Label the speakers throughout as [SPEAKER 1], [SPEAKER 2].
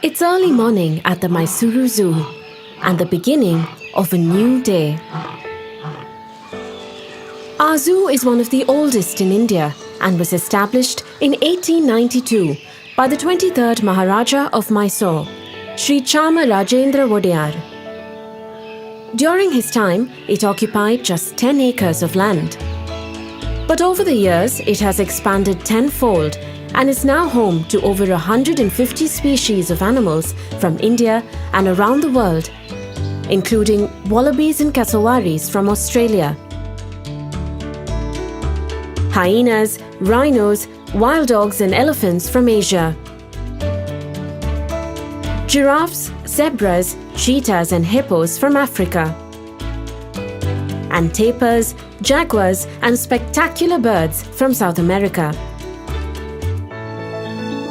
[SPEAKER 1] It's early morning at the Mysuru Zoo and the beginning of a new day. Our zoo is one of the oldest in India and was established in 1892 by the 23rd Maharaja of Mysore, Sri Chama Rajendra Wodeyar. During his time, it occupied just 10 acres of land. But over the years, it has expanded tenfold and is now home to over 150 species of animals from India and around the world, including wallabies and cassowaries from Australia, hyenas, rhinos, wild dogs and elephants from Asia, giraffes, zebras, cheetahs and hippos from Africa, and tapirs, jaguars and spectacular birds from South America.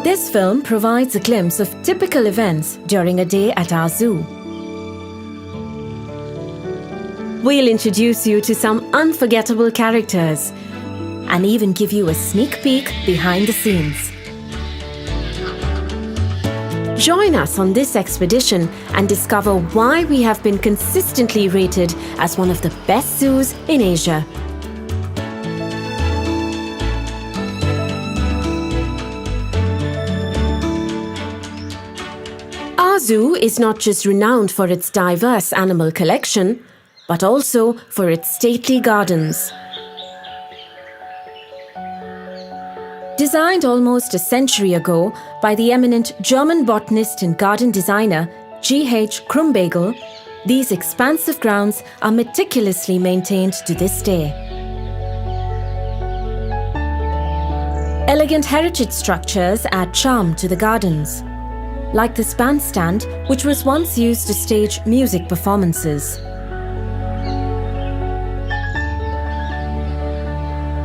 [SPEAKER 1] This film provides a glimpse of typical events during a day at our zoo. We'll introduce you to some unforgettable characters and even give you a sneak peek behind the scenes. Join us on this expedition and discover why we have been consistently rated as one of the best zoos in Asia. Our zoo is not just renowned for its diverse animal collection, but also for its stately gardens. Designed almost a century ago by the eminent German botanist and garden designer G.H. Krumbagel, these expansive grounds are meticulously maintained to this day. Elegant heritage structures add charm to the gardens, like this bandstand, which was once used to stage music performances.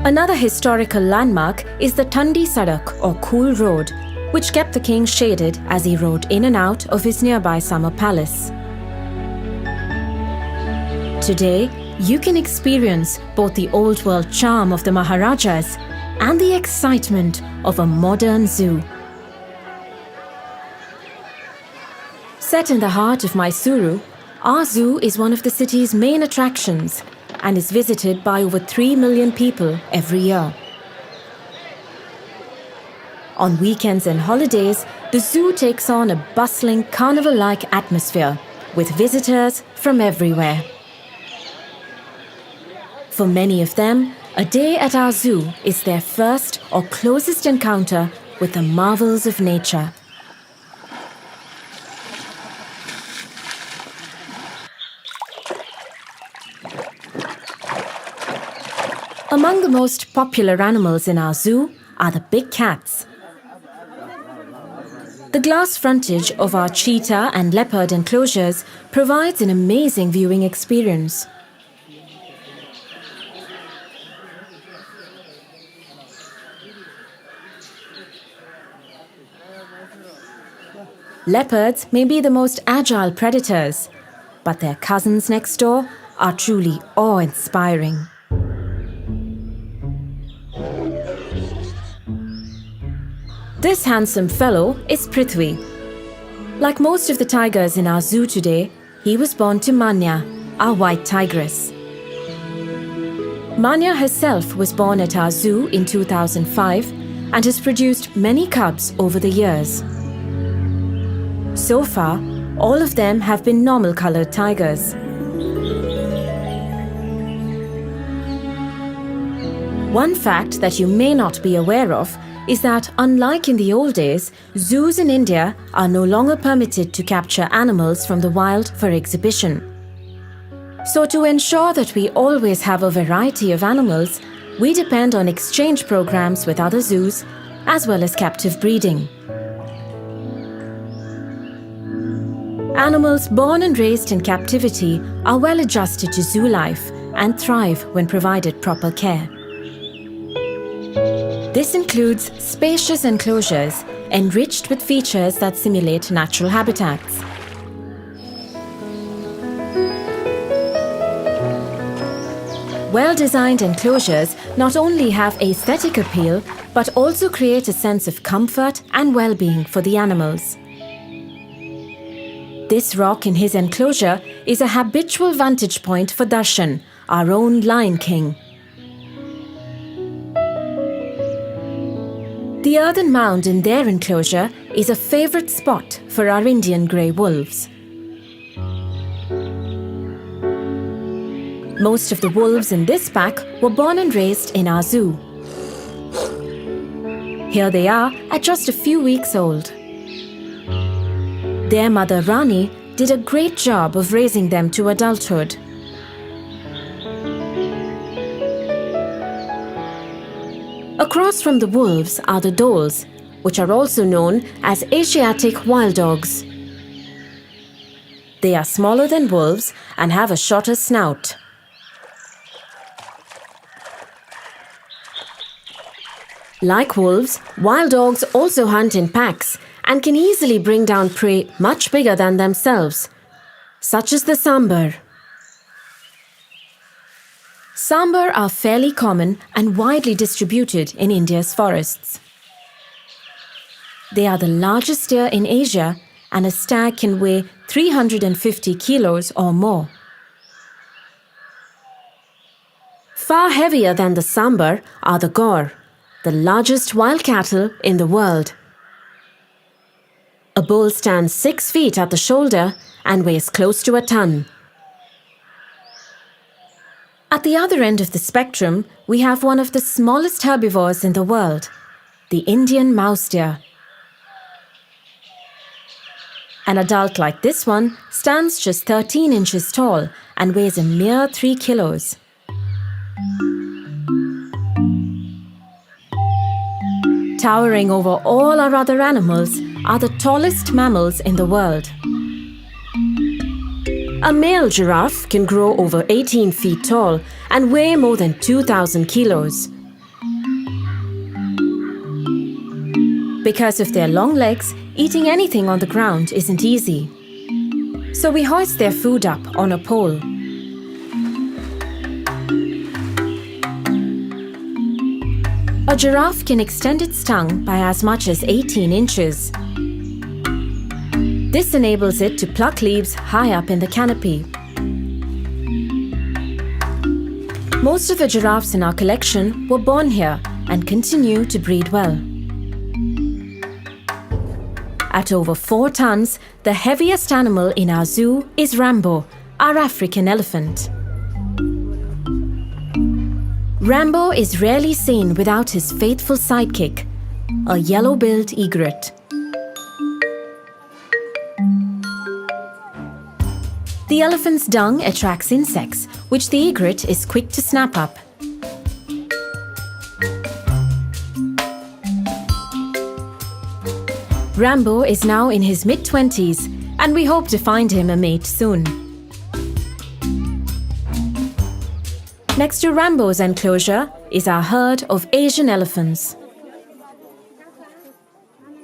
[SPEAKER 1] Another historical landmark is the Thandi Sadak or Cool Road, which kept the king shaded as he rode in and out of his nearby summer palace. Today, you can experience both the old world charm of the Maharajas and the excitement of a modern zoo. Set in the heart of Mysuru, our zoo is one of the city's main attractions and is visited by over 3 million people every year. On weekends and holidays, the zoo takes on a bustling carnival-like atmosphere with visitors from everywhere. For many of them, a day at our zoo is their first or closest encounter with the marvels of nature. Among the most popular animals in our zoo are the big cats. The glass frontage of our cheetah and leopard enclosures provides an amazing viewing experience. Leopards may be the most agile predators, but their cousins next door are truly awe-inspiring. This handsome fellow is Prithvi. Like most of the tigers in our zoo today, he was born to Manya, our white tigress. Manya herself was born at our zoo in 2005 and has produced many cubs over the years. So far, all of them have been normal-colored tigers. One fact that you may not be aware of is that, unlike in the old days, zoos in India are no longer permitted to capture animals from the wild for exhibition. So to ensure that we always have a variety of animals, we depend on exchange programs with other zoos, as well as captive breeding. Animals born and raised in captivity are well adjusted to zoo life and thrive when provided proper care. This includes spacious enclosures enriched with features that simulate natural habitats. Well-designed enclosures not only have aesthetic appeal, but also create a sense of comfort and well-being for the animals. This rock in his enclosure is a habitual vantage point for Darshan, our own Lion King. The earthen mound in their enclosure is a favourite spot for our Indian grey wolves. Most of the wolves in this pack were born and raised in our zoo. Here they are at just a few weeks old. Their mother Rani did a great job of raising them to adulthood. Across from the wolves are the dholes, which are also known as Asiatic wild dogs. They are smaller than wolves and have a shorter snout. Like wolves, wild dogs also hunt in packs and can easily bring down prey much bigger than themselves, such as the sambar. Sambar are fairly common and widely distributed in India's forests. They are the largest deer in Asia, and a stag can weigh 350 kilos or more. Far heavier than the sambar are the gaur, the largest wild cattle in the world. A bull stands 6 feet at the shoulder and weighs close to a ton. At the other end of the spectrum, we have one of the smallest herbivores in the world, the Indian mouse deer. An adult like this one stands just 13 inches tall and weighs a mere 3 kilos. Towering over all our other animals are the tallest mammals in the world. A male giraffe can grow over 18 feet tall and weigh more than 2,000 kilos. Because of their long legs, eating anything on the ground isn't easy. So we hoist their food up on a pole. A giraffe can extend its tongue by as much as 18 inches. This enables it to pluck leaves high up in the canopy. Most of the giraffes in our collection were born here and continue to breed well. At over 4 tons, the heaviest animal in our zoo is Rambo, our African elephant. Rambo is rarely seen without his faithful sidekick, a yellow-billed egret. The elephant's dung attracts insects, which the egret is quick to snap up. Rambo is now in his mid-20s, and we hope to find him a mate soon. Next to Rambo's enclosure is our herd of Asian elephants.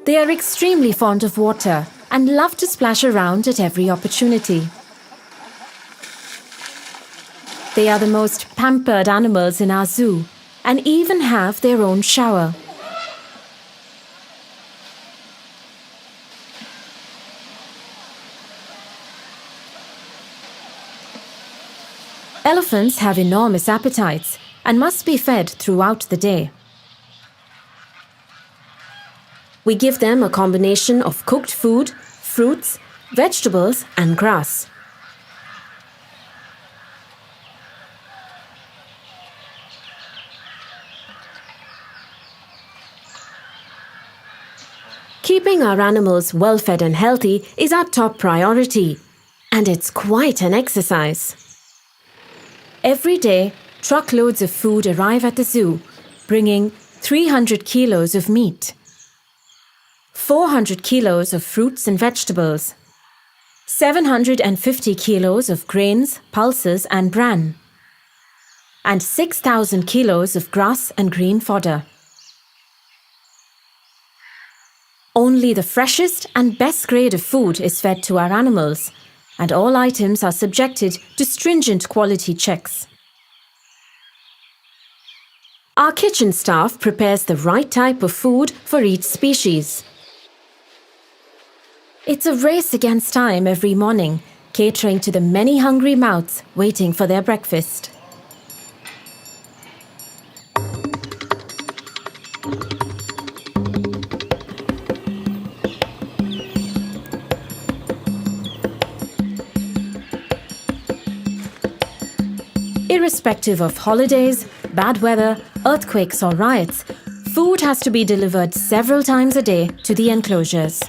[SPEAKER 1] They are extremely fond of water and love to splash around at every opportunity. They are the most pampered animals in our zoo and even have their own shower. Elephants have enormous appetites and must be fed throughout the day. We give them a combination of cooked food, fruits, vegetables, and grass. Keeping our animals well fed and healthy is our top priority, and it's quite an exercise. Every day, truckloads of food arrive at the zoo, bringing 300 kilos of meat, 400 kilos of fruits and vegetables, 750 kilos of grains, pulses and bran, and 6,000 kilos of grass and green fodder. Only the freshest and best grade of food is fed to our animals, and all items are subjected to stringent quality checks. Our kitchen staff prepares the right type of food for each species. It's a race against time every morning, catering to the many hungry mouths waiting for their breakfast. Irrespective of holidays, bad weather, earthquakes or riots, food has to be delivered several times a day to the enclosures.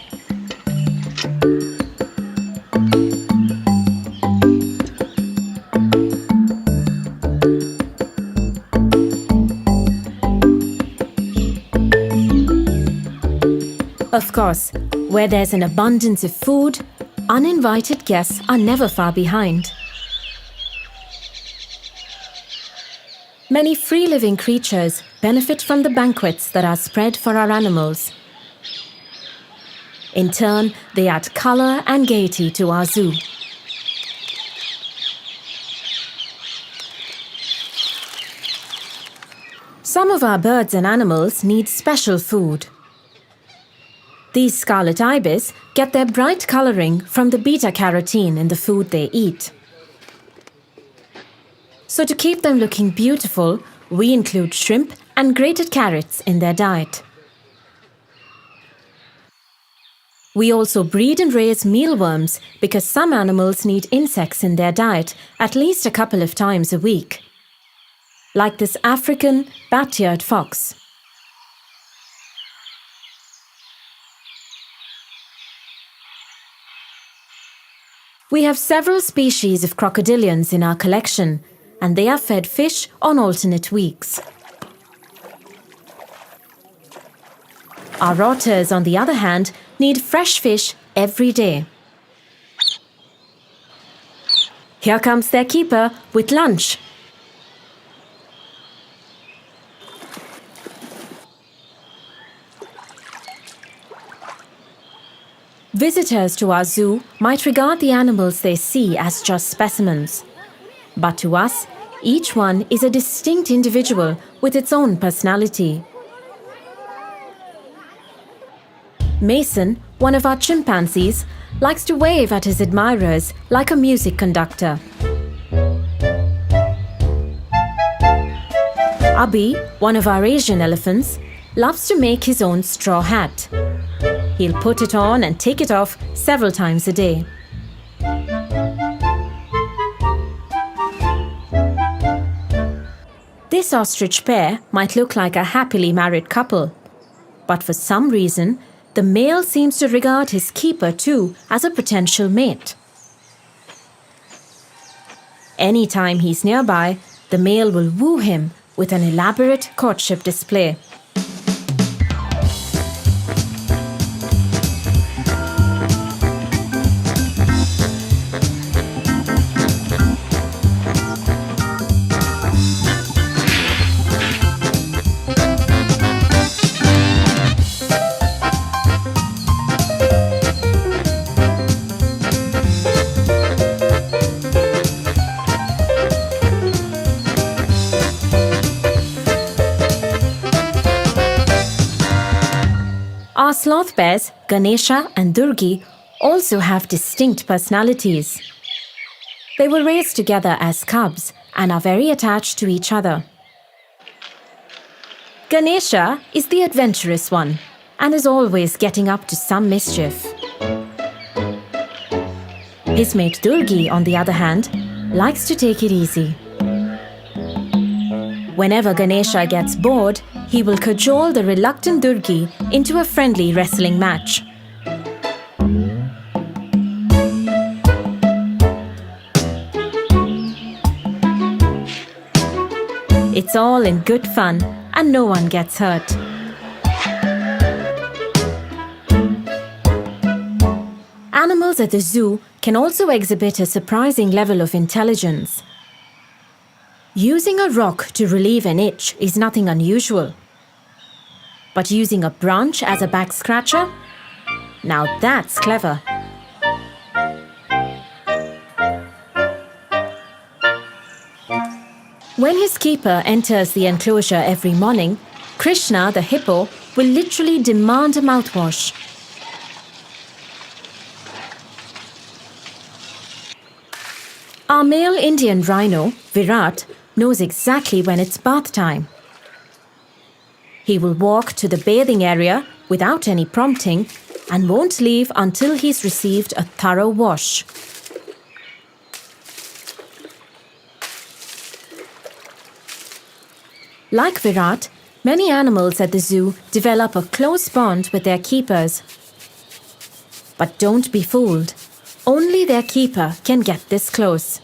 [SPEAKER 1] Of course, where there's an abundance of food, uninvited guests are never far behind. Many free-living creatures benefit from the banquets that are spread for our animals. In turn, they add color and gaiety to our zoo. Some of our birds and animals need special food. These scarlet ibis get their bright coloring from the beta-carotene in the food they eat. So to keep them looking beautiful, we include shrimp and grated carrots in their diet. We also breed and raise mealworms because some animals need insects in their diet at least a couple of times a week, like this African bat-eared fox. We have several species of crocodilians in our collection, and they are fed fish on alternate weeks. Our otters, on the other hand, need fresh fish every day. Here comes their keeper with lunch. Visitors to our zoo might regard the animals they see as just specimens. But to us, each one is a distinct individual with its own personality. Mason, one of our chimpanzees, likes to wave at his admirers like a music conductor. Abhi, one of our Asian elephants, loves to make his own straw hat. He'll put it on and take it off several times a day. This ostrich pair might look like a happily married couple, but for some reason, the male seems to regard his keeper too as a potential mate. Anytime he's nearby, the male will woo him with an elaborate courtship display. Our sloth bears, Ganesha and Durgi, also have distinct personalities. They were raised together as cubs and are very attached to each other. Ganesha is the adventurous one and is always getting up to some mischief. His mate Durgi, on the other hand, likes to take it easy. Whenever Ganesha gets bored, he will cajole the reluctant Durgi into a friendly wrestling match. It's all in good fun and no one gets hurt. Animals at the zoo can also exhibit a surprising level of intelligence. Using a rock to relieve an itch is nothing unusual. But using a branch as a back scratcher? Now that's clever. When his keeper enters the enclosure every morning, Krishna, the hippo, will literally demand a mouthwash. Our male Indian rhino, Virat, knows exactly when it's bath time. He will walk to the bathing area without any prompting and won't leave until he's received a thorough wash. Like Virat, many animals at the zoo develop a close bond with their keepers. But don't be fooled. Only their keeper can get this close.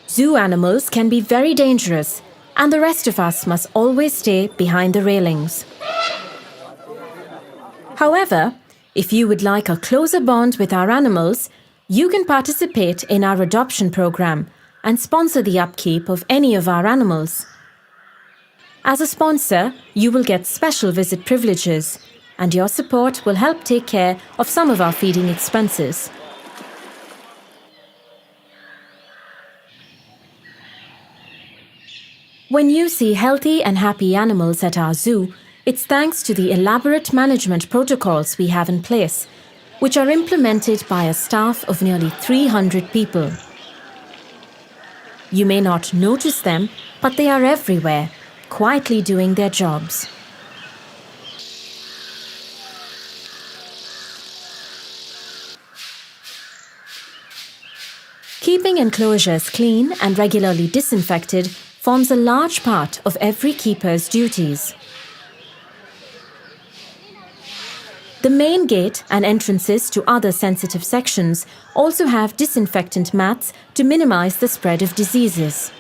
[SPEAKER 1] Zoo animals can be very dangerous, and the rest of us must always stay behind the railings. However, if you would like a closer bond with our animals, you can participate in our adoption program and sponsor the upkeep of any of our animals. As a sponsor, you will get special visit privileges, and your support will help take care of some of our feeding expenses. When you see healthy and happy animals at our zoo, it's thanks to the elaborate management protocols we have in place, which are implemented by a staff of nearly 300 people. You may not notice them, but they are everywhere, quietly doing their jobs. Keeping enclosures clean and regularly disinfected forms a large part of every keeper's duties. The main gate and entrances to other sensitive sections also have disinfectant mats to minimize the spread of diseases.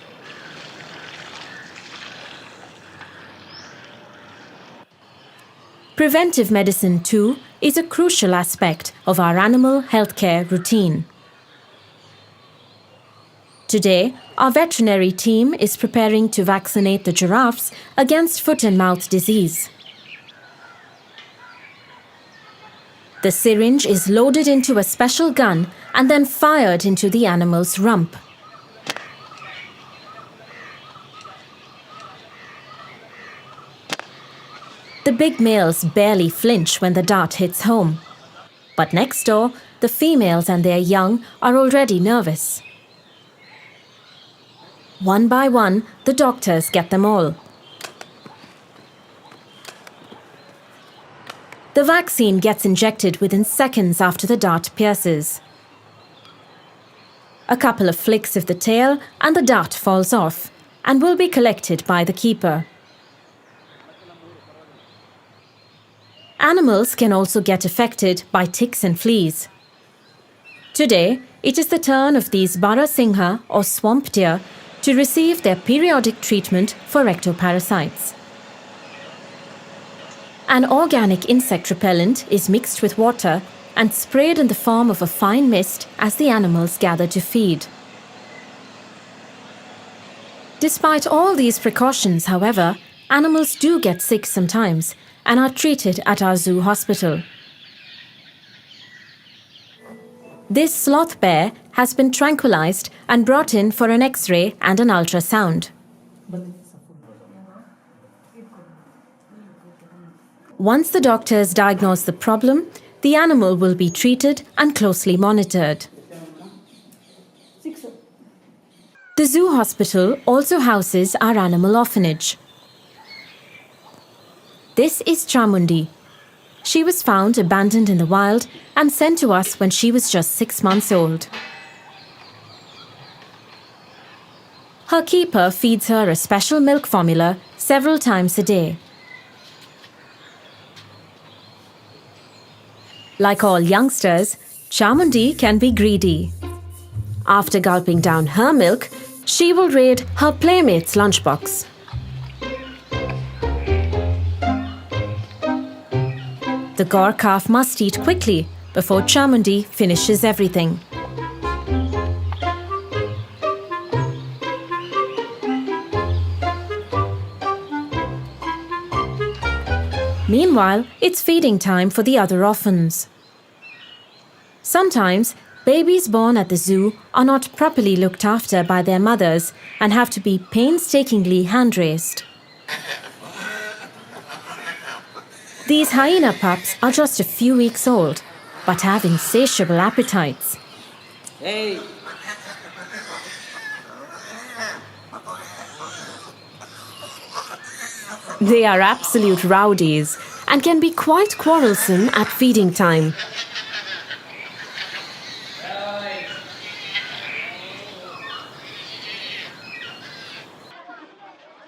[SPEAKER 1] Preventive medicine, too, is a crucial aspect of our animal healthcare routine. Today, our veterinary team is preparing to vaccinate the giraffes against foot and mouth disease. The syringe is loaded into a special gun and then fired into the animal's rump. The big males barely flinch when the dart hits home. But next door, the females and their young are already nervous. One by one, the doctors get them all. The vaccine gets injected within seconds after the dart pierces. A couple of flicks of the tail and the dart falls off and will be collected by the keeper. Animals can also get affected by ticks and fleas. Today, it is the turn of these barasingha or swamp deer to receive their periodic treatment for ectoparasites. An organic insect repellent is mixed with water and sprayed in the form of a fine mist as the animals gather to feed. Despite all these precautions, however, animals do get sick sometimes and are treated at our zoo hospital. This sloth bear has been tranquilized and brought in for an X-ray and an ultrasound. Once the doctors diagnose the problem, the animal will be treated and closely monitored. The zoo hospital also houses our animal orphanage. This is Jamundi. She was found abandoned in the wild and sent to us when she was just 6 months old. Her keeper feeds her a special milk formula several times a day. Like all youngsters, Jamundi can be greedy. After gulping down her milk, she will raid her playmate's lunchbox. The Gaur calf must eat quickly before Jamundi finishes everything. Meanwhile, it's feeding time for the other orphans. Sometimes, babies born at the zoo are not properly looked after by their mothers and have to be painstakingly hand-raised. These hyena pups are just a few weeks old, but have insatiable appetites. Hey. They are absolute rowdies and can be quite quarrelsome at feeding time.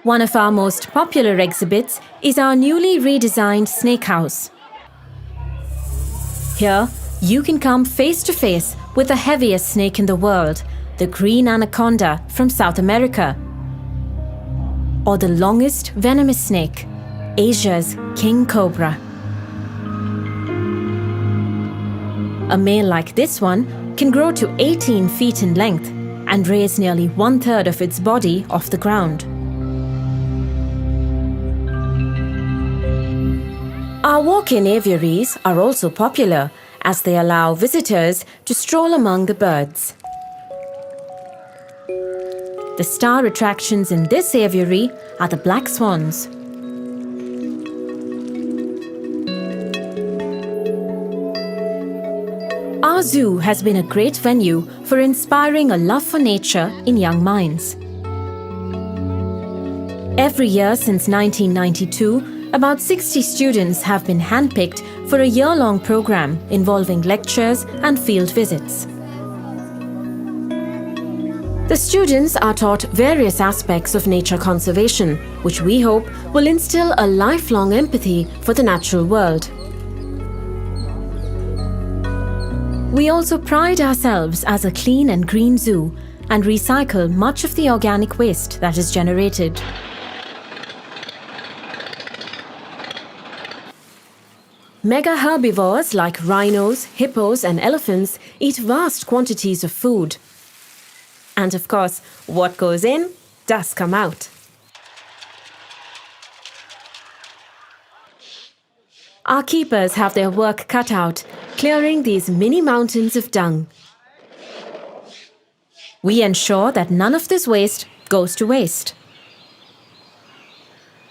[SPEAKER 1] One of our most popular exhibits is our newly redesigned snake house. Here, you can come face to face with the heaviest snake in the world, the green anaconda from South America, or the longest venomous snake, Asia's king cobra. A male like this one can grow to 18 feet in length and raise nearly 1/3 of its body off the ground. Our walk-in aviaries are also popular as they allow visitors to stroll among the birds. The star attractions in this aviary are the black swans. Our zoo has been a great venue for inspiring a love for nature in young minds. Every year since 1992, about 60 students have been handpicked for a year-long program involving lectures and field visits. The students are taught various aspects of nature conservation, which we hope will instill a lifelong empathy for the natural world. We also pride ourselves as a clean and green zoo and recycle much of the organic waste that is generated. Mega herbivores like rhinos, hippos, and elephants eat vast quantities of food. And of course, what goes in does come out. Our keepers have their work cut out, clearing these mini mountains of dung. We ensure that none of this waste goes to waste.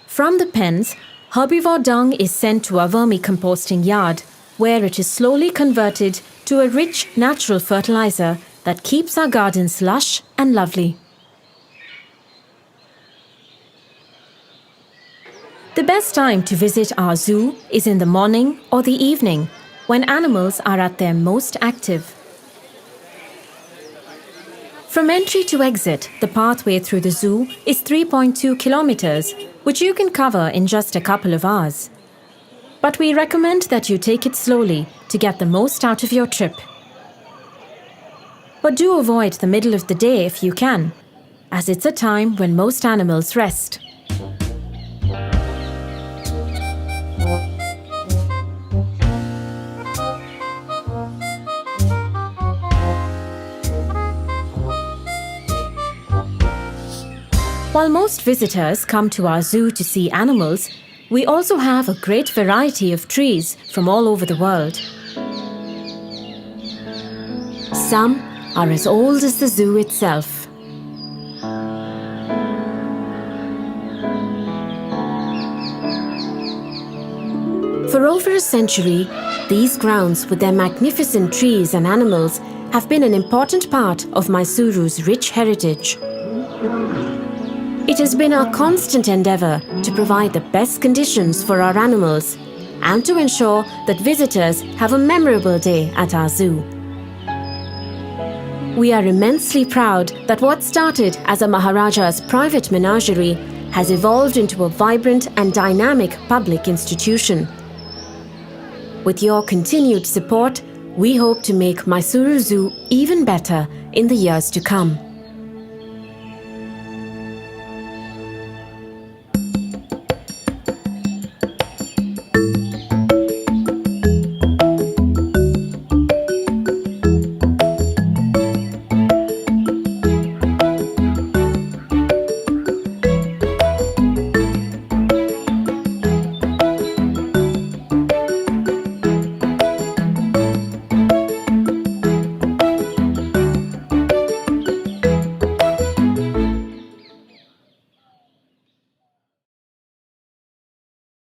[SPEAKER 1] From the pens, herbivore dung is sent to our vermicomposting yard, where it is slowly converted to a rich natural fertilizer that keeps our gardens lush and lovely. The best time to visit our zoo is in the morning or the evening, when animals are at their most active. From entry to exit, the pathway through the zoo is 3.2 kilometers, which you can cover in just a couple of hours. But we recommend that you take it slowly to get the most out of your trip. But do avoid the middle of the day if you can, as it's a time when most animals rest. While most visitors come to our zoo to see animals, we also have a great variety of trees from all over the world. Some are as old as the zoo itself. For over a century, these grounds with their magnificent trees and animals have been an important part of Mysuru's rich heritage. It has been our constant endeavour to provide the best conditions for our animals and to ensure that visitors have a memorable day at our zoo. We are immensely proud that what started as a Maharaja's private menagerie has evolved into a vibrant and dynamic public institution. With your continued support, we hope to make Mysuru Zoo even better in the years to come.